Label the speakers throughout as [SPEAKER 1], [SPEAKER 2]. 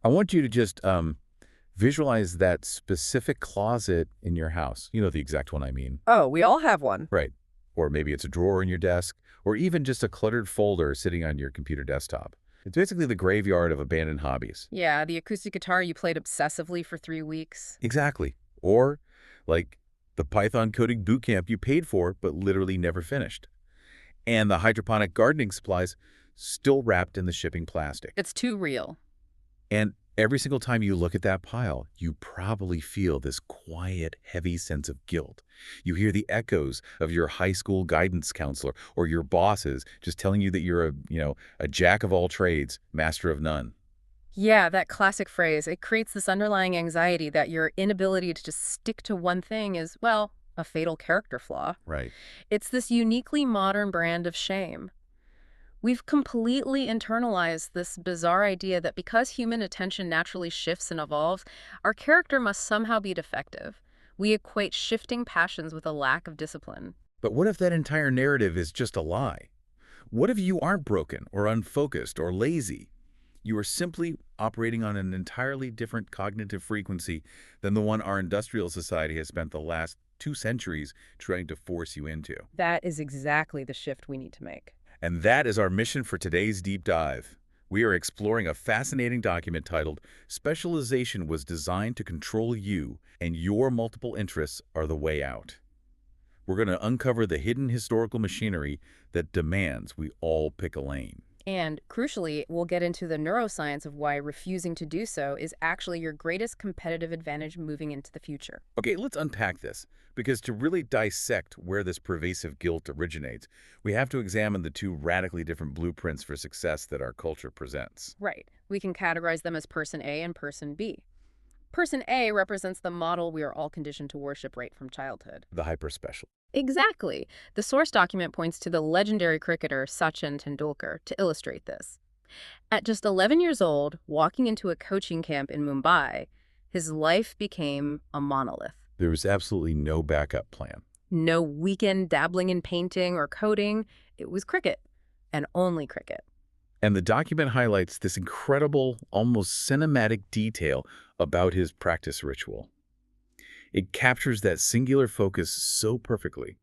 [SPEAKER 1] I want you to just visualize that specific closet in your house. You know the exact one I mean.
[SPEAKER 2] Oh, we all have one.
[SPEAKER 1] Right. Or maybe it's a drawer in your desk, or even just a cluttered folder sitting on your computer desktop. It's basically the graveyard of abandoned hobbies.
[SPEAKER 2] Yeah, the acoustic guitar you played obsessively for 3 weeks.
[SPEAKER 1] Exactly. Or like the Python coding bootcamp you paid for but literally never finished. And the hydroponic gardening supplies still wrapped in the shipping plastic.
[SPEAKER 2] It's too real.
[SPEAKER 1] And every single time you look at that pile, you probably feel this quiet, heavy sense of guilt. You hear the echoes of your high school guidance counselor or your bosses just telling you that you're a jack of all trades, master of none.
[SPEAKER 2] Yeah, that classic phrase. It creates this underlying anxiety that your inability to just stick to one thing is, well, a fatal character flaw.
[SPEAKER 1] Right.
[SPEAKER 2] It's this uniquely modern brand of shame. We've completely internalized this bizarre idea that because human attention naturally shifts and evolves, our character must somehow be defective. We equate shifting passions with a lack of discipline.
[SPEAKER 1] But what if that entire narrative is just a lie? What if you aren't broken or unfocused or lazy? You are simply operating on an entirely different cognitive frequency than the one our industrial society has spent the last 2 centuries trying to force you into.
[SPEAKER 2] That is exactly the shift we need to make.
[SPEAKER 1] And that is our mission for today's deep dive. We are exploring a fascinating document titled Specialization Was Designed to Control You, and Your Multiple Interests Are the Way Out. We're going to uncover the hidden historical machinery that demands we all pick a lane.
[SPEAKER 2] And crucially, we'll get into the neuroscience of why refusing to do so is actually your greatest competitive advantage moving into the future.
[SPEAKER 1] Okay, let's unpack this, because to really dissect where this pervasive guilt originates, we have to examine the two radically different blueprints for success that our culture presents.
[SPEAKER 2] Right. We can categorize them as person A and person B. Person A represents the model we are all conditioned to worship right from childhood.
[SPEAKER 1] The hyperspecial.
[SPEAKER 2] Exactly. The source document points to the legendary cricketer Sachin Tendulkar to illustrate this. At just 11 years old, walking into a coaching camp in Mumbai, his life became a monolith.
[SPEAKER 1] There was absolutely no backup plan.
[SPEAKER 2] No weekend dabbling in painting or coding. It was cricket, and only cricket.
[SPEAKER 1] And the document highlights this incredible, almost cinematic detail about his practice ritual. It captures that singular focus so perfectly.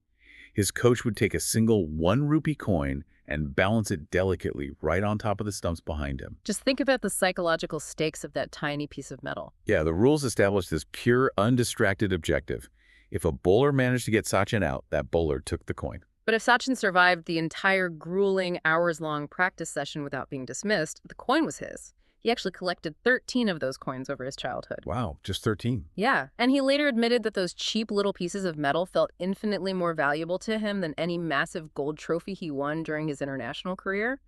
[SPEAKER 1] His coach would take a single 1 rupee coin and balance it delicately right on top of the stumps behind him.
[SPEAKER 2] Just think about the psychological stakes of that tiny piece of metal.
[SPEAKER 1] Yeah, the rules established this pure, undistracted objective. If a bowler managed to get Sachin out, that bowler took the coin.
[SPEAKER 2] But if Sachin survived the entire grueling, hours-long practice session without being dismissed, the coin was his. He actually collected 13 of those coins over his childhood.
[SPEAKER 1] Wow, just 13.
[SPEAKER 2] Yeah, and he later admitted that those cheap little pieces of metal felt infinitely more valuable to him than any massive gold trophy he won during his international career.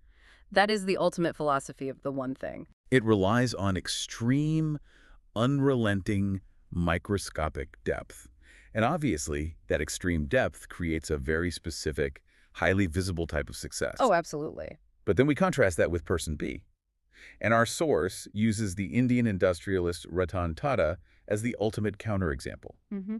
[SPEAKER 2] That is the ultimate philosophy of the one thing.
[SPEAKER 1] It relies on extreme, unrelenting, microscopic depth. And obviously, that extreme depth creates a very specific, highly visible type of success.
[SPEAKER 2] Oh, absolutely.
[SPEAKER 1] But then we contrast that with person B. And our source uses the Indian industrialist Ratan Tata as the ultimate counterexample.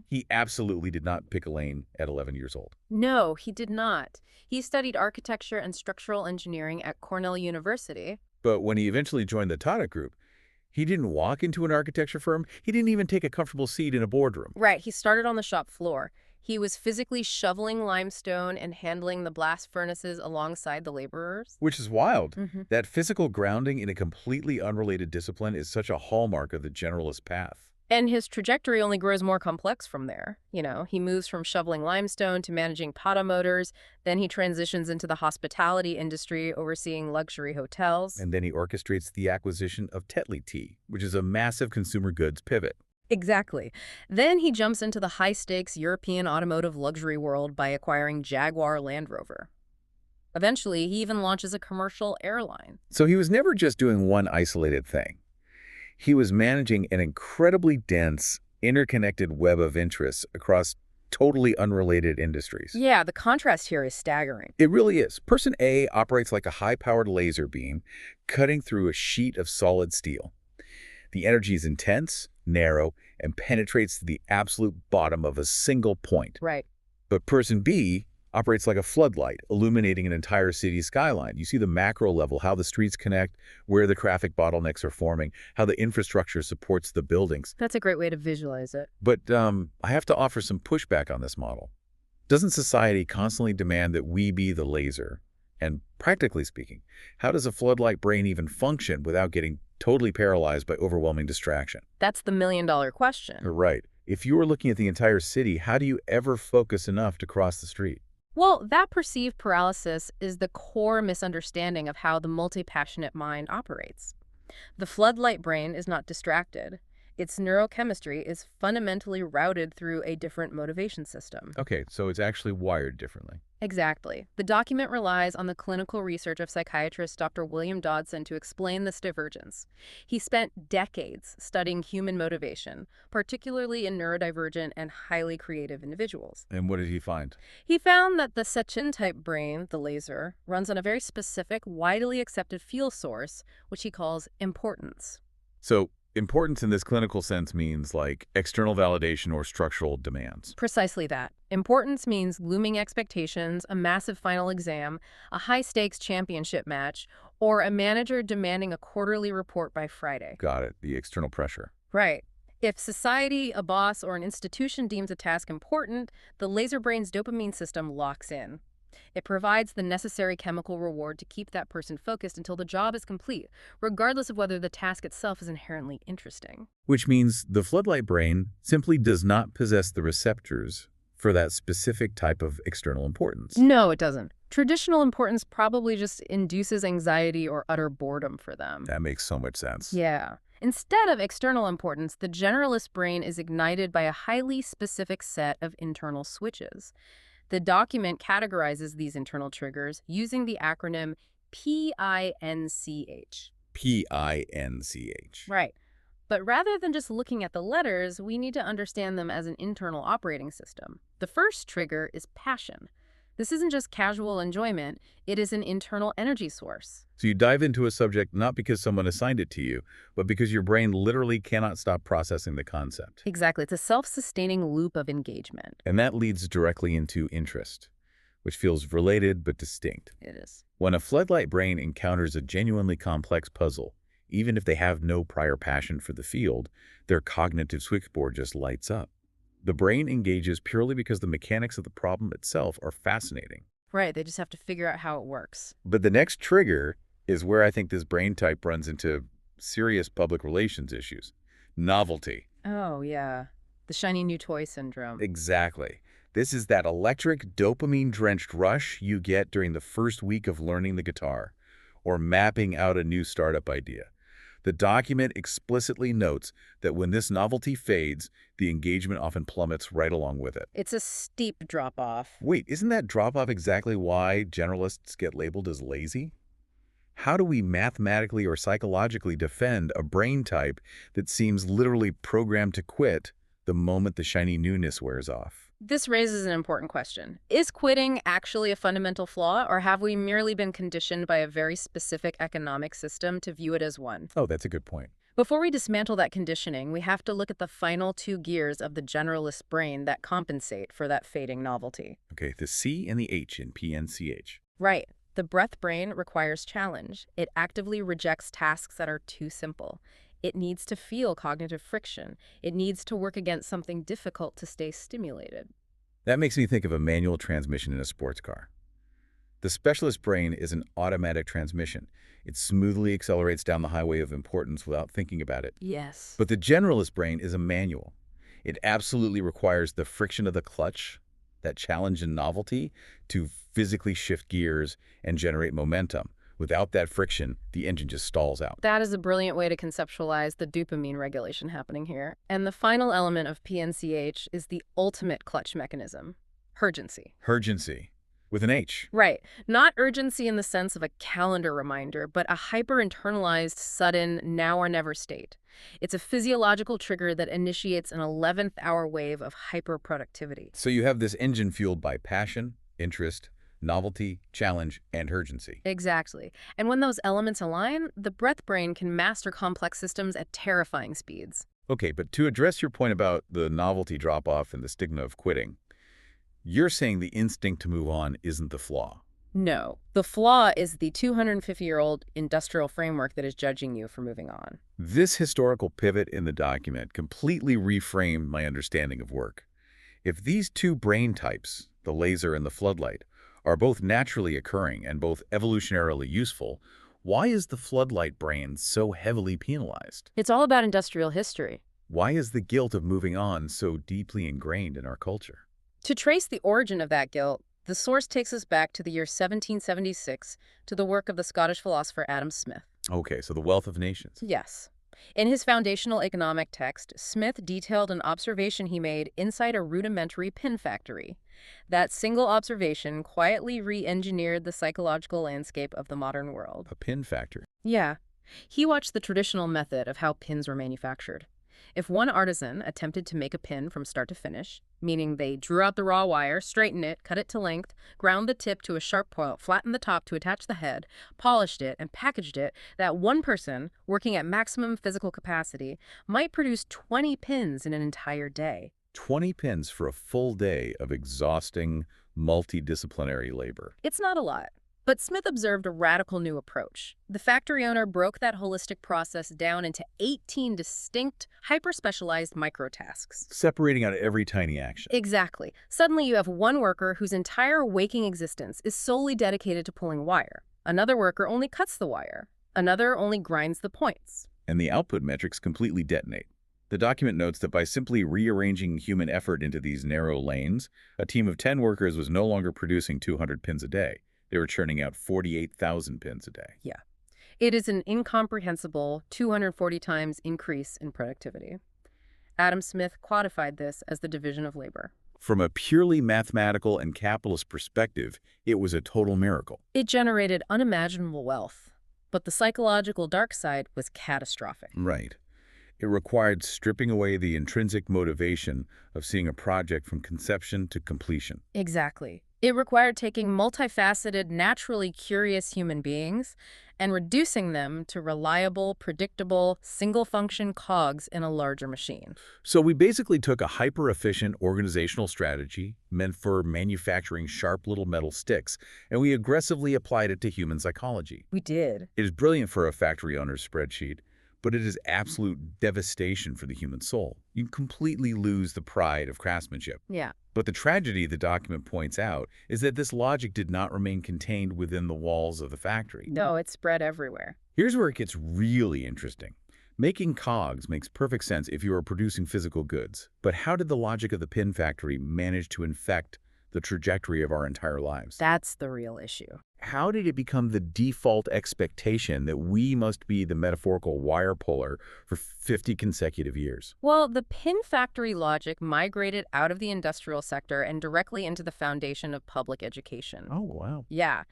[SPEAKER 1] He absolutely did not pick a lane at 11 years old.
[SPEAKER 2] No, he did not. He studied architecture and structural engineering at Cornell University.
[SPEAKER 1] But when he eventually joined the Tata Group, he didn't walk into an architecture firm. He didn't even take a comfortable seat in a boardroom.
[SPEAKER 2] Right, he started on the shop floor. He was physically shoveling limestone and handling the blast furnaces alongside the laborers.
[SPEAKER 1] Which is wild. That physical grounding in a completely unrelated discipline is such a hallmark of the generalist path.
[SPEAKER 2] And his trajectory only grows more complex from there. You know, he moves from shoveling limestone to managing Tata Motors. Then he transitions into the hospitality industry, overseeing luxury hotels.
[SPEAKER 1] And then he orchestrates the acquisition of Tetley Tea, which is a massive consumer goods pivot.
[SPEAKER 2] Exactly. Then he jumps into the high-stakes European automotive luxury world by acquiring Jaguar Land Rover. Eventually, he even launches a commercial airline.
[SPEAKER 1] So he was never just doing one isolated thing. He was managing an incredibly dense, interconnected web of interests across totally unrelated industries.
[SPEAKER 2] Yeah, the contrast here is staggering.
[SPEAKER 1] It really is. Person A operates like a high-powered laser beam, cutting through a sheet of solid steel. The energy is intense, narrow, and penetrates to the absolute bottom of a single point.
[SPEAKER 2] Right.
[SPEAKER 1] But person B Operates like a floodlight, illuminating an entire city skyline. You see the macro level, how the streets connect, where the traffic bottlenecks are forming, how the infrastructure supports the buildings.
[SPEAKER 2] That's a great way to visualize it.
[SPEAKER 1] But I have to offer some pushback on this model. Doesn't society constantly demand that we be the laser? And practically speaking, how does a floodlight brain even function without getting totally paralyzed by overwhelming distraction?
[SPEAKER 2] That's the million-dollar question.
[SPEAKER 1] Right. If you were looking at the entire city, how do you ever focus enough to cross the street?
[SPEAKER 2] Well, that perceived paralysis is the core misunderstanding of how the multi-passionate mind operates. The floodlight brain is not distracted. Its neurochemistry is fundamentally routed through a different motivation system.
[SPEAKER 1] Okay, so it's actually wired differently.
[SPEAKER 2] Exactly. The document relies on the clinical research of psychiatrist Dr. William Dodson to explain this divergence. He spent decades studying human motivation, particularly in neurodivergent and highly creative individuals.
[SPEAKER 1] And what did he find?
[SPEAKER 2] He found that the Sechin-type brain, the laser, runs on a very specific, widely accepted field source, which he calls importance.
[SPEAKER 1] So importance in this clinical sense means like external validation or structural demands.
[SPEAKER 2] Precisely that. Importance means looming expectations, a massive final exam, a high-stakes championship match, or a manager demanding a quarterly report by Friday.
[SPEAKER 1] Got it, the external pressure.
[SPEAKER 2] Right. If society, a boss, or an institution deems a task important, the laser brain's dopamine system locks in. It provides the necessary chemical reward to keep that person focused until the job is complete, regardless of whether the task itself is inherently interesting.
[SPEAKER 1] Which means the floodlight brain simply does not possess the receptors for that specific type of external importance.
[SPEAKER 2] No, it doesn't. Traditional importance probably just induces anxiety or utter boredom for them.
[SPEAKER 1] That makes so much sense.
[SPEAKER 2] Yeah. Instead of external importance, the generalist brain is ignited by a highly specific set of internal switches. The document categorizes these internal triggers using the acronym PINCH.
[SPEAKER 1] PINCH.
[SPEAKER 2] Right. But rather than just looking at the letters, we need to understand them as an internal operating system. The first trigger is passion. This isn't just casual enjoyment, it is an internal energy source.
[SPEAKER 1] So you dive into a subject not because someone assigned it to you, but because your brain literally cannot stop processing the concept.
[SPEAKER 2] Exactly. It's a self-sustaining loop of engagement.
[SPEAKER 1] And that leads directly into interest, which feels related but distinct.
[SPEAKER 2] It is.
[SPEAKER 1] When a floodlight brain encounters a genuinely complex puzzle, even if they have no prior passion for the field, their cognitive switchboard just lights up. The brain engages purely because the mechanics of the problem itself are fascinating.
[SPEAKER 2] Right, they just have to figure out how it works.
[SPEAKER 1] But the next trigger is where I think this brain type runs into serious public relations issues. Novelty.
[SPEAKER 2] Oh, yeah. The shiny new toy syndrome.
[SPEAKER 1] Exactly. This is that electric dopamine-drenched rush you get during the first week of learning the guitar or mapping out a new startup idea. The document explicitly notes that when this novelty fades, the engagement often plummets right along with it.
[SPEAKER 2] It's a steep drop-off.
[SPEAKER 1] Wait, isn't that drop-off exactly why generalists get labeled as lazy? How do we mathematically or psychologically defend a brain type that seems literally programmed to quit the moment the shiny newness wears off?
[SPEAKER 2] This raises an important question. Is quitting actually a fundamental flaw, or have we merely been conditioned by a very specific economic system to view it as one?
[SPEAKER 1] Oh, that's a good point.
[SPEAKER 2] Before we dismantle that conditioning, we have to look at the final two gears of the generalist brain that compensate for that fading novelty.
[SPEAKER 1] Okay, the C and the H in PNCH.
[SPEAKER 2] Right. The breath brain requires challenge. It actively rejects tasks that are too simple. It needs to feel cognitive friction. It needs to work against something difficult to stay stimulated.
[SPEAKER 1] That makes me think of a manual transmission in a sports car. The specialist brain is an automatic transmission. It smoothly accelerates down the highway of importance without thinking about it.
[SPEAKER 2] Yes.
[SPEAKER 1] But the generalist brain is a manual. It absolutely requires the friction of the clutch, that challenge and novelty, to physically shift gears and generate momentum. Without that friction, the engine just stalls out.
[SPEAKER 2] That is a brilliant way to conceptualize the dopamine regulation happening here. And the final element of PNCH is the ultimate clutch mechanism, urgency.
[SPEAKER 1] Urgency, with an H.
[SPEAKER 2] Right. Not urgency in the sense of a calendar reminder, but a hyper-internalized, sudden, now or never state. It's a physiological trigger that initiates an 11th hour wave of hyper-productivity.
[SPEAKER 1] So you have this engine fueled by passion, interest, novelty, challenge, and urgency.
[SPEAKER 2] Exactly. And when those elements align, the breath brain can master complex systems at terrifying speeds.
[SPEAKER 1] Okay, but to address your point about the novelty drop-off and the stigma of quitting, You're saying the instinct to move on isn't the flaw.
[SPEAKER 2] No, the flaw is the 250-year-old industrial framework that is judging you for moving on.
[SPEAKER 1] This historical pivot in the document completely reframed my understanding of work. If these two brain types, the laser and the floodlight, are both naturally occurring and both evolutionarily useful, why is the floodlight brain so heavily penalized?
[SPEAKER 2] It's all about industrial history.
[SPEAKER 1] Why is the guilt of moving on so deeply ingrained in our culture?
[SPEAKER 2] To trace the origin of that guilt, the source takes us back to the year 1776 to the work of the Scottish philosopher Adam Smith.
[SPEAKER 1] Okay, so the wealth of nations.
[SPEAKER 2] Yes. In his foundational economic text, Smith detailed an observation he made inside a rudimentary pin factory. That single observation quietly re-engineered the psychological landscape of the modern world.
[SPEAKER 1] A pin factory.
[SPEAKER 2] Yeah. He watched the traditional method of how pins were manufactured. If one artisan attempted to make a pin from start to finish, meaning they drew out the raw wire, straightened it, cut it to length, ground the tip to a sharp point, flattened the top to attach the head, polished it, and packaged it, that one person, working at maximum physical capacity, might produce 20 pins in an entire day.
[SPEAKER 1] 20 pins for a full day of exhausting, multidisciplinary labor.
[SPEAKER 2] It's not a lot. But Smith observed a radical new approach. The factory owner broke that holistic process down into 18 distinct, hyper-specialized microtasks.
[SPEAKER 1] Separating out every tiny action.
[SPEAKER 2] Exactly. Suddenly you have one worker whose entire waking existence is solely dedicated to pulling wire. Another worker only cuts the wire. Another only grinds the points.
[SPEAKER 1] And the output metrics completely detonate. The document notes that by simply rearranging human effort into these narrow lanes, a team of 10 workers was no longer producing 200 pins a day. They were churning out 48,000 pins a day.
[SPEAKER 2] Yeah. It is an incomprehensible 240 times increase in productivity. Adam Smith quantified this as the division of labor.
[SPEAKER 1] From a purely mathematical and capitalist perspective, it was a total miracle.
[SPEAKER 2] It generated unimaginable wealth, but the psychological dark side was catastrophic.
[SPEAKER 1] Right. It required stripping away the intrinsic motivation of seeing a project from conception to completion.
[SPEAKER 2] Exactly. It required taking multifaceted, naturally curious human beings and reducing them to reliable, predictable, single-function cogs in a larger machine.
[SPEAKER 1] So we basically took a hyper-efficient organizational strategy meant for manufacturing sharp little metal sticks, and we aggressively applied it to human psychology.
[SPEAKER 2] We did.
[SPEAKER 1] It is brilliant for a factory owner's spreadsheet, but it is absolute devastation for the human soul. You completely lose the pride of craftsmanship.
[SPEAKER 2] Yeah.
[SPEAKER 1] But the tragedy the document points out is that this logic did not remain contained within the walls of the factory.
[SPEAKER 2] No, it spread everywhere.
[SPEAKER 1] Here's where it gets really interesting. Making cogs makes perfect sense if you are producing physical goods. But how did the logic of the pin factory manage to infect the trajectory of our entire lives?
[SPEAKER 2] That's the real issue.
[SPEAKER 1] How did it become the default expectation that we must be the metaphorical wire puller for 50 consecutive years?
[SPEAKER 2] Well, the pin factory logic migrated out of the industrial sector and directly into the foundation of public education.
[SPEAKER 1] Oh, wow.
[SPEAKER 2] Yeah.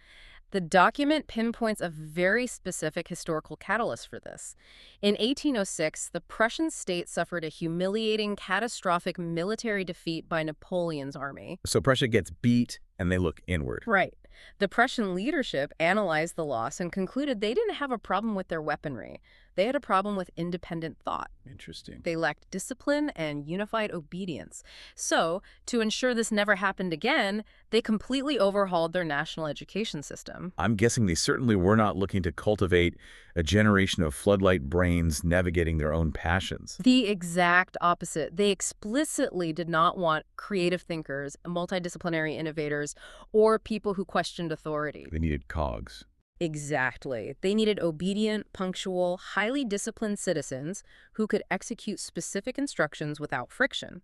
[SPEAKER 2] The document pinpoints a very specific historical catalyst for this. In 1806, the Prussian state suffered a humiliating, catastrophic military defeat by Napoleon's army.
[SPEAKER 1] So Prussia gets beat and they look inward.
[SPEAKER 2] Right. The Prussian leadership analyzed the loss and concluded they didn't have a problem with their weaponry. They had a problem with independent thought.
[SPEAKER 1] Interesting.
[SPEAKER 2] They lacked discipline and unified obedience. So, to ensure this never happened again, they completely overhauled their national education system.
[SPEAKER 1] I'm guessing they certainly were not looking to cultivate a generation of floodlight brains navigating their own passions.
[SPEAKER 2] The exact opposite. They explicitly did not want creative thinkers, multidisciplinary innovators, or people who questioned authority.
[SPEAKER 1] They needed cogs.
[SPEAKER 2] Exactly. They needed obedient, punctual, highly disciplined citizens who could execute specific instructions without friction.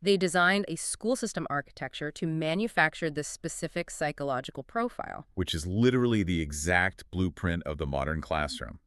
[SPEAKER 2] They designed a school system architecture to manufacture this specific psychological profile.
[SPEAKER 1] Which is literally the exact blueprint of the modern classroom.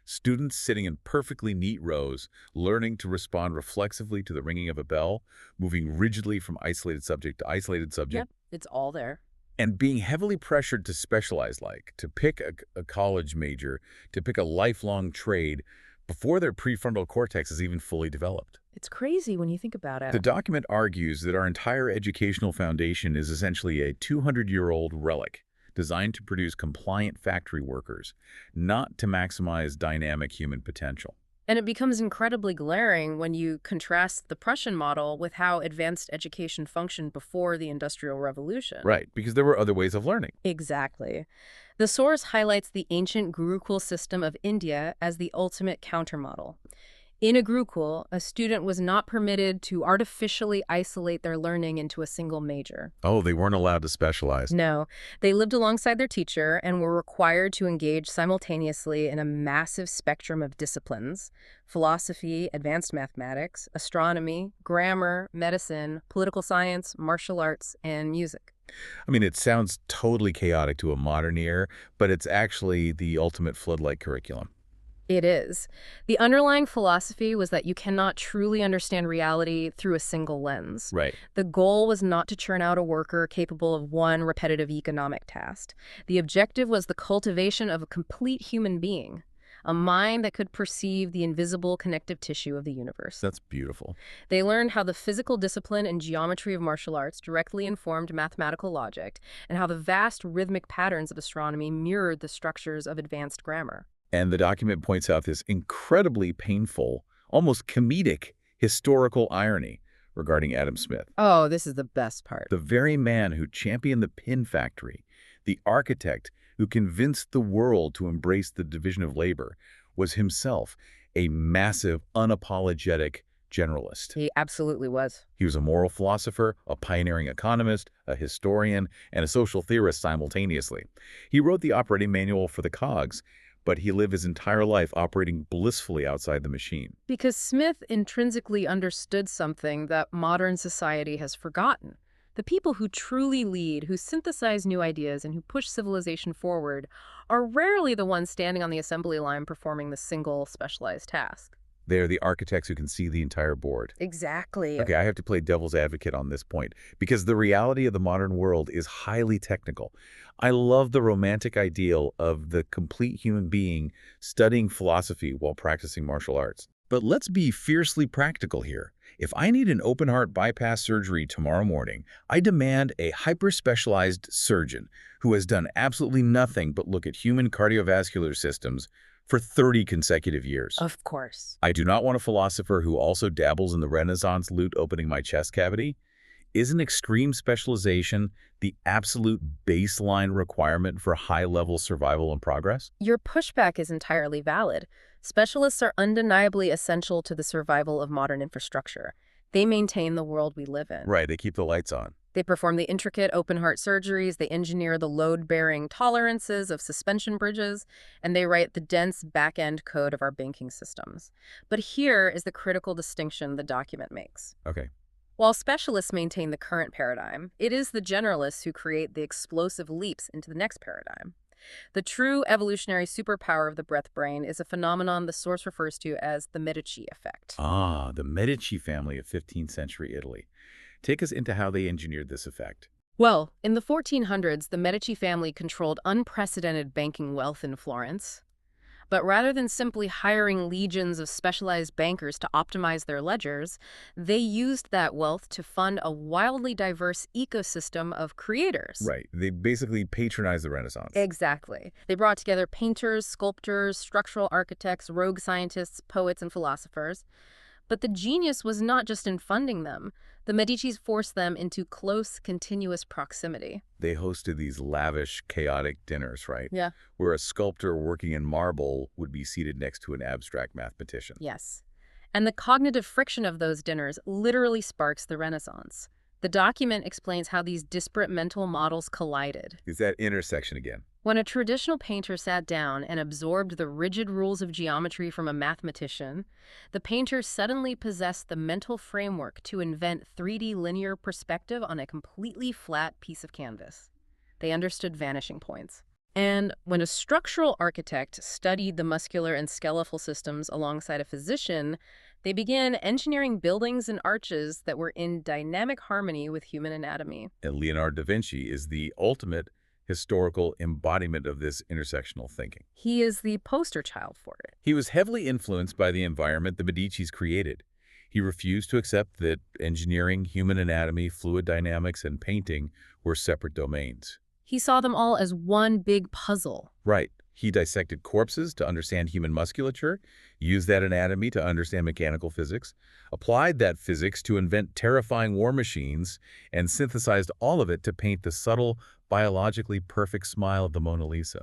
[SPEAKER 1] Students sitting in perfectly neat rows, learning to respond reflexively to the ringing of a bell, moving rigidly from isolated subject to isolated subject.
[SPEAKER 2] Yep, it's all there.
[SPEAKER 1] And being heavily pressured to specialize, like to pick a college major, to pick a lifelong trade before their prefrontal cortex is even fully developed.
[SPEAKER 2] It's crazy when you think about it.
[SPEAKER 1] The document argues that our entire educational foundation is essentially a 200-year-old relic designed to produce compliant factory workers, not to maximize dynamic human potential.
[SPEAKER 2] And it becomes incredibly glaring when you contrast the Prussian model with how advanced education functioned before the Industrial Revolution.
[SPEAKER 1] Right, because there were other ways of learning.
[SPEAKER 2] Exactly. The source highlights the ancient Gurukul system of India as the ultimate countermodel. In a Gurukul, a student was not permitted to artificially isolate their learning into a single major.
[SPEAKER 1] Oh, they weren't allowed to specialize.
[SPEAKER 2] No, they lived alongside their teacher and were required to engage simultaneously in a massive spectrum of disciplines: philosophy, advanced mathematics, astronomy, grammar, medicine, political science, martial arts, and music.
[SPEAKER 1] I mean, it sounds totally chaotic to a modern ear, but it's actually the ultimate floodlight curriculum.
[SPEAKER 2] It is. The underlying philosophy was that you cannot truly understand reality through a single lens.
[SPEAKER 1] Right.
[SPEAKER 2] The goal was not to churn out a worker capable of one repetitive economic task. The objective was the cultivation of a complete human being, a mind that could perceive the invisible connective tissue of the universe.
[SPEAKER 1] That's beautiful.
[SPEAKER 2] They learned how the physical discipline and geometry of martial arts directly informed mathematical logic, and how the vast rhythmic patterns of astronomy mirrored the structures of advanced grammar.
[SPEAKER 1] And the document points out this incredibly painful, almost comedic, historical irony regarding Adam Smith.
[SPEAKER 2] Oh, this is the best part.
[SPEAKER 1] The very man who championed the pin factory, the architect who convinced the world to embrace the division of labor, was himself a massive, unapologetic generalist.
[SPEAKER 2] He absolutely was.
[SPEAKER 1] He was a moral philosopher, a pioneering economist, a historian, and a social theorist simultaneously. He wrote the operating manual for the cogs, but he lived his entire life operating blissfully outside the machine.
[SPEAKER 2] Because Smith intrinsically understood something that modern society has forgotten. The people who truly lead, who synthesize new ideas, and who push civilization forward are rarely the ones standing on the assembly line performing the single specialized task.
[SPEAKER 1] They are the architects who can see the entire board.
[SPEAKER 2] Exactly.
[SPEAKER 1] Okay, I have to play devil's advocate on this point because the reality of the modern world is highly technical. I love the romantic ideal of the complete human being studying philosophy while practicing martial arts. But let's be fiercely practical here. If I need an open-heart bypass surgery tomorrow morning, I demand a hyper-specialized surgeon who has done absolutely nothing but look at human cardiovascular systems for 30 consecutive years.
[SPEAKER 2] Of course.
[SPEAKER 1] I do not want a philosopher who also dabbles in the Renaissance lute opening my chest cavity. Isn't extreme specialization the absolute baseline requirement for high-level survival and progress?
[SPEAKER 2] Your pushback is entirely valid. Specialists are undeniably essential to the survival of modern infrastructure. They maintain the world we live in.
[SPEAKER 1] Right, they keep the lights on.
[SPEAKER 2] They perform the intricate open-heart surgeries, they engineer the load-bearing tolerances of suspension bridges, and they write the dense back-end code of our banking systems. But here is the critical distinction the document makes.
[SPEAKER 1] Okay.
[SPEAKER 2] While specialists maintain the current paradigm, it is the generalists who create the explosive leaps into the next paradigm. The true evolutionary superpower of the breath brain is a phenomenon the source refers to as the Medici effect.
[SPEAKER 1] Ah, the Medici family of 15th century Italy. Take us into how they engineered this effect.
[SPEAKER 2] Well, in the 1400s, the Medici family controlled unprecedented banking wealth in Florence. But rather than simply hiring legions of specialized bankers to optimize their ledgers, they used that wealth to fund a wildly diverse ecosystem of creators.
[SPEAKER 1] Right, they basically patronized the Renaissance.
[SPEAKER 2] Exactly. They brought together painters, sculptors, structural architects, rogue scientists, poets, and philosophers. But the genius was not just in funding them. The Medicis forced them into close, continuous proximity.
[SPEAKER 1] They hosted these lavish, chaotic dinners, right?
[SPEAKER 2] Yeah.
[SPEAKER 1] Where a sculptor working in marble would be seated next to an abstract mathematician.
[SPEAKER 2] Yes. And the cognitive friction of those dinners literally sparks the Renaissance. The document explains how these disparate mental models collided.
[SPEAKER 1] Is that intersection again?
[SPEAKER 2] When a traditional painter sat down and absorbed the rigid rules of geometry from a mathematician, the painter suddenly possessed the mental framework to invent 3D linear perspective on a completely flat piece of canvas. They understood vanishing points. And when a structural architect studied the muscular and skeletal systems alongside a physician, they began engineering buildings and arches that were in dynamic harmony with human anatomy.
[SPEAKER 1] And Leonardo da Vinci is the ultimate historical embodiment of this intersectional thinking.
[SPEAKER 2] He is the poster child for it.
[SPEAKER 1] He was heavily influenced by the environment the Medicis created. He refused to accept that engineering, human anatomy, fluid dynamics, and painting were separate domains.
[SPEAKER 2] He saw them all as one big puzzle.
[SPEAKER 1] Right. He dissected corpses to understand human musculature, used that anatomy to understand mechanical physics, applied that physics to invent terrifying war machines, and synthesized all of it to paint the subtle, biologically perfect smile of the Mona Lisa.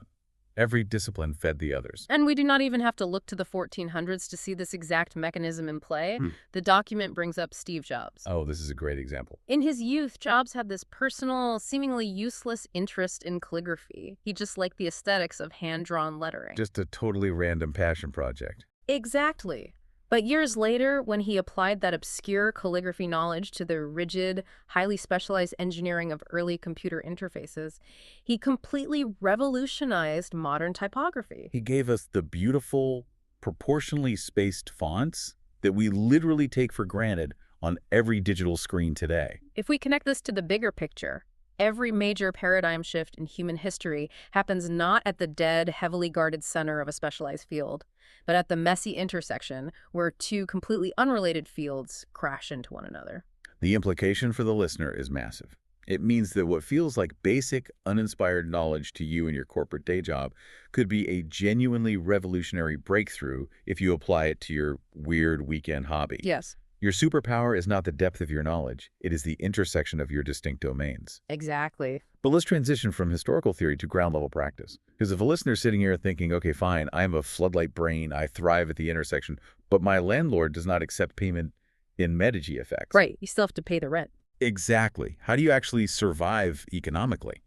[SPEAKER 1] Every discipline fed the others.
[SPEAKER 2] And we do not even have to look to the 1400s to see this exact mechanism in play.
[SPEAKER 1] Hmm.
[SPEAKER 2] The document brings up Steve Jobs.
[SPEAKER 1] Oh, this is a great example.
[SPEAKER 2] In his youth, Jobs had this personal, seemingly useless interest in calligraphy. He just liked the aesthetics of hand-drawn lettering.
[SPEAKER 1] Just a totally random passion project.
[SPEAKER 2] Exactly. But years later, when he applied that obscure calligraphy knowledge to the rigid, highly specialized engineering of early computer interfaces, he completely revolutionized modern typography.
[SPEAKER 1] He gave us the beautiful, proportionally spaced fonts that we literally take for granted on every digital screen today.
[SPEAKER 2] If we connect this to the bigger picture, every major paradigm shift in human history happens not at the dead, heavily guarded center of a specialized field, but at the messy intersection where two completely unrelated fields crash into one another.
[SPEAKER 1] The implication for the listener is massive. It means that what feels like basic, uninspired knowledge to you in your corporate day job could be a genuinely revolutionary breakthrough if you apply it to your weird weekend hobby.
[SPEAKER 2] Yes.
[SPEAKER 1] Your superpower is not the depth of your knowledge. It is the intersection of your distinct domains.
[SPEAKER 2] Exactly.
[SPEAKER 1] But let's transition from historical theory to ground-level practice. Because if a listener's sitting here thinking, okay, fine, I'm a floodlight brain, I thrive at the intersection, but my landlord does not accept payment in Medici effects.
[SPEAKER 2] Right. You still have to pay the rent.
[SPEAKER 1] Exactly. How do you actually survive economically?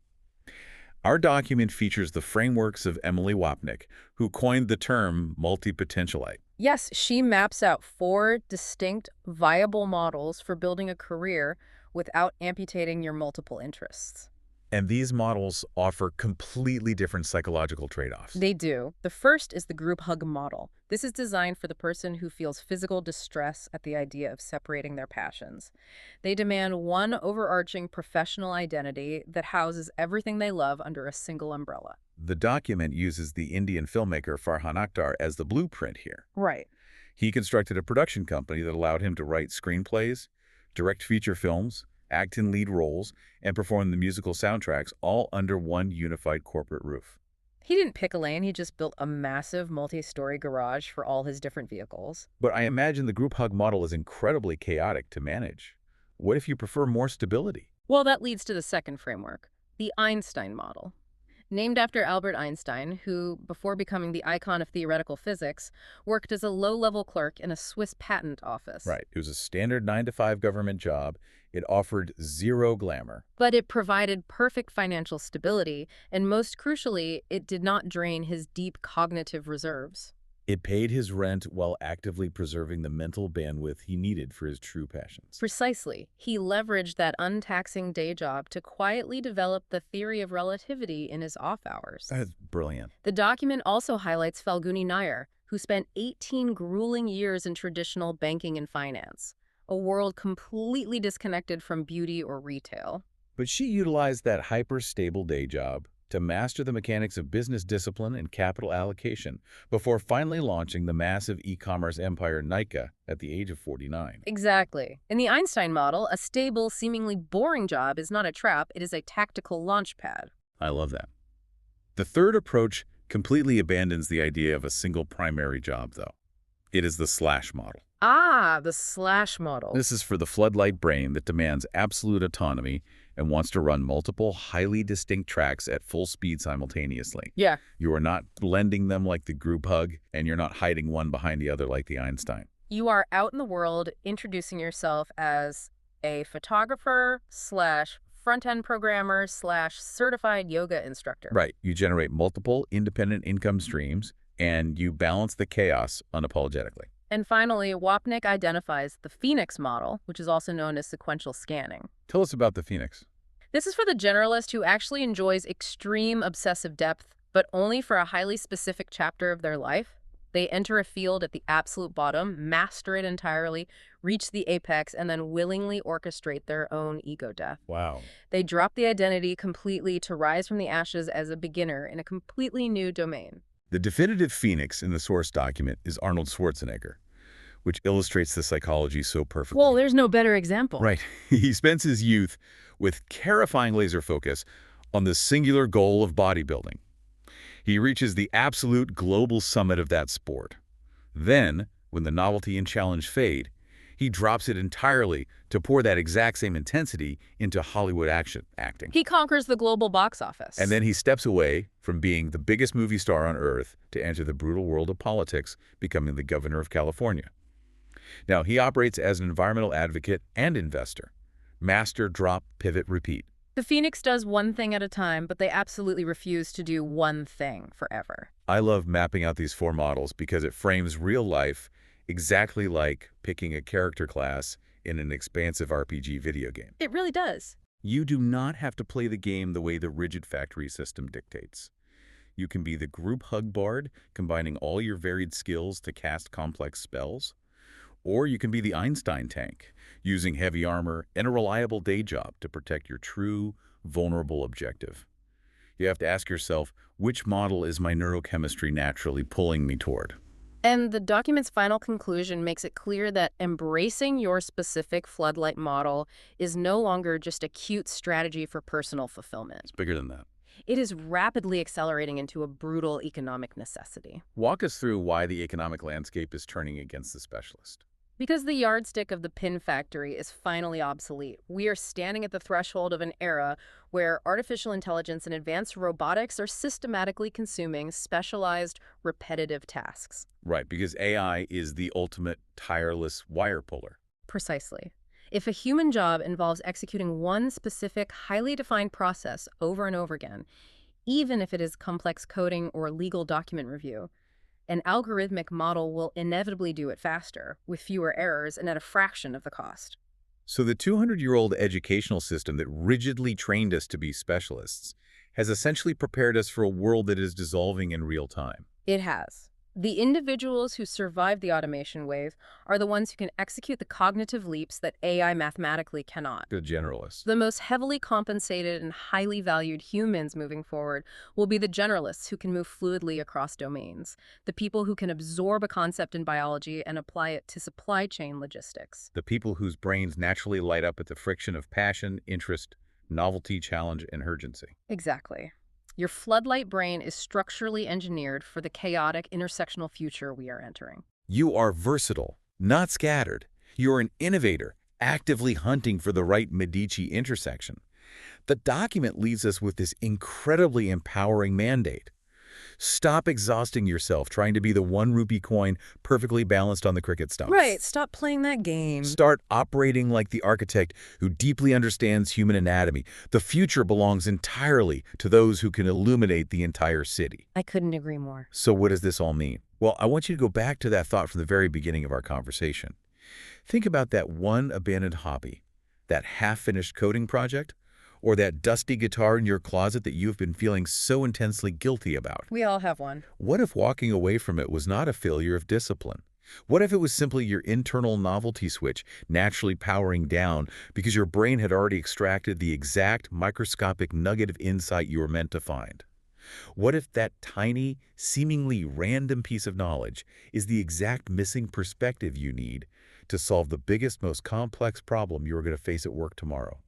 [SPEAKER 1] Our document features the frameworks of Emily Wapnick, who coined the term multi-potentialite.
[SPEAKER 2] Yes, she maps out 4 distinct, viable models for building a career without amputating your multiple interests.
[SPEAKER 1] And these models offer completely different psychological trade-offs.
[SPEAKER 2] They do. The first is the group hug model. This is designed for the person who feels physical distress at the idea of separating their passions. They demand one overarching professional identity that houses everything they love under a single umbrella.
[SPEAKER 1] The document uses the Indian filmmaker Farhan Akhtar as the blueprint here.
[SPEAKER 2] Right.
[SPEAKER 1] He constructed a production company that allowed him to write screenplays, direct feature films, act in lead roles, and perform the musical soundtracks all under one unified corporate roof.
[SPEAKER 2] He didn't pick a lane, he just built a massive multi-story garage for all his different vehicles.
[SPEAKER 1] But I imagine the group hug model is incredibly chaotic to manage. What if you prefer more stability?
[SPEAKER 2] Well, that leads to the second framework, the Einstein model. Named after Albert Einstein, who, before becoming the icon of theoretical physics, worked as a low-level clerk in a Swiss patent office.
[SPEAKER 1] Right. It was a standard 9-to-5 government job. It offered zero glamour.
[SPEAKER 2] But it provided perfect financial stability, and most crucially, it did not drain his deep cognitive reserves.
[SPEAKER 1] It paid his rent while actively preserving the mental bandwidth he needed for his true passions.
[SPEAKER 2] Precisely. He leveraged that untaxing day job to quietly develop the theory of relativity in his off hours.
[SPEAKER 1] That's brilliant.
[SPEAKER 2] The document also highlights Falguni Nair, who spent 18 grueling years in traditional banking and finance, a world completely disconnected from beauty or retail.
[SPEAKER 1] But she utilized that hyper-stable day job to master the mechanics of business discipline and capital allocation before finally launching the massive e-commerce empire Nika at the age of 49.
[SPEAKER 2] Exactly. In the Einstein model, a stable, seemingly boring job is not a trap, it is a tactical launch pad.
[SPEAKER 1] I love that. The third approach completely abandons the idea of a single primary job, though. It is the slash model.
[SPEAKER 2] Ah, the slash model.
[SPEAKER 1] This is for the floodlight brain that demands absolute autonomy and wants to run multiple, highly distinct tracks at full speed simultaneously.
[SPEAKER 2] Yeah.
[SPEAKER 1] You are not blending them like the group hug, and you're not hiding one behind the other like the Einstein.
[SPEAKER 2] You are out in the world introducing yourself as a photographer slash front-end programmer slash certified yoga instructor.
[SPEAKER 1] Right. You generate multiple independent income streams, and you balance the chaos unapologetically.
[SPEAKER 2] And finally, Wapnick identifies the Phoenix model, which is also known as sequential scanning.
[SPEAKER 1] Tell us about the Phoenix.
[SPEAKER 2] This is for the generalist who actually enjoys extreme obsessive depth, but only for a highly specific chapter of their life. They enter a field at the absolute bottom, master it entirely, reach the apex, and then willingly orchestrate their own ego death.
[SPEAKER 1] Wow.
[SPEAKER 2] They drop the identity completely to rise from the ashes as a beginner in a completely new domain.
[SPEAKER 1] The definitive Phoenix in the source document is Arnold Schwarzenegger, which illustrates the psychology so perfectly.
[SPEAKER 2] Well, there's no better example.
[SPEAKER 1] Right. He spends his youth with terrifying laser focus on the singular goal of bodybuilding. He reaches the absolute global summit of that sport. Then, when the novelty and challenge fade, he drops it entirely to pour that exact same intensity into Hollywood acting.
[SPEAKER 2] He conquers the global box
[SPEAKER 1] And
[SPEAKER 2] office.
[SPEAKER 1] then he steps away from being the biggest movie star on Earth to enter the brutal world of politics, becoming the governor of California. Now, he operates as an environmental advocate and investor. Master, drop, pivot, repeat.
[SPEAKER 2] The Phoenix does one thing at a time, but they absolutely refuse to do one thing forever.
[SPEAKER 1] I love mapping out these four models because it frames real life exactly like picking a character class in an expansive RPG video game.
[SPEAKER 2] It really does.
[SPEAKER 1] You do not have to play the game the way the rigid factory system dictates. You can be the group hug bard, combining all your varied skills to cast complex spells. Or you can be the Einstein tank, using heavy armor and a reliable day job to protect your true, vulnerable objective. You have to ask yourself, which model is my neurochemistry naturally pulling me toward?
[SPEAKER 2] And the document's final conclusion makes it clear that embracing your specific floodlight model is no longer just a cute strategy for personal fulfillment.
[SPEAKER 1] It's bigger than that.
[SPEAKER 2] It is rapidly accelerating into a brutal economic necessity.
[SPEAKER 1] Walk us through why the economic landscape is turning against the specialist.
[SPEAKER 2] Because the yardstick of the pin factory is finally obsolete, we are standing at the threshold of an era where artificial intelligence and advanced robotics are systematically consuming specialized, repetitive tasks.
[SPEAKER 1] Right, because AI is the ultimate tireless wire puller.
[SPEAKER 2] Precisely. If a human job involves executing one specific, highly defined process over and over again, even if it is complex coding or legal document review, an algorithmic model will inevitably do it faster, with fewer errors and at a fraction of the cost.
[SPEAKER 1] So the 200-year-old educational system that rigidly trained us to be specialists has essentially prepared us for a world that is dissolving in real time.
[SPEAKER 2] It has. The individuals who survive the automation wave are the ones who can execute the cognitive leaps that AI mathematically cannot.
[SPEAKER 1] The generalists.
[SPEAKER 2] The most heavily compensated and highly valued humans moving forward will be the generalists who can move fluidly across domains, the people who can absorb a concept in biology and apply it to supply chain logistics.
[SPEAKER 1] The people whose brains naturally light up at the friction of passion, interest, novelty, challenge, and urgency.
[SPEAKER 2] Exactly. Your floodlight brain is structurally engineered for the chaotic intersectional future we are entering.
[SPEAKER 1] You are versatile, not scattered. You're an innovator, actively hunting for the right Medici intersection. The document leaves us with this incredibly empowering mandate. Stop exhausting yourself trying to be the one rupee coin perfectly balanced on the cricket stump.
[SPEAKER 2] Right, stop playing that game.
[SPEAKER 1] Start operating like the architect who deeply understands human anatomy. The future belongs entirely to those who can illuminate the entire city.
[SPEAKER 2] I couldn't agree more.
[SPEAKER 1] So what does this all mean? Well, I want you to go back to that thought from the very beginning of our conversation. Think about that one abandoned hobby, that half-finished coding project, or that dusty guitar in your closet that you've been feeling so intensely guilty about.
[SPEAKER 2] We all have one.
[SPEAKER 1] What if walking away from it was not a failure of discipline? What if it was simply your internal novelty switch naturally powering down because your brain had already extracted the exact microscopic nugget of insight you were meant to find? What if that tiny, seemingly random piece of knowledge is the exact missing perspective you need to solve the biggest, most complex problem you're going to face at work tomorrow?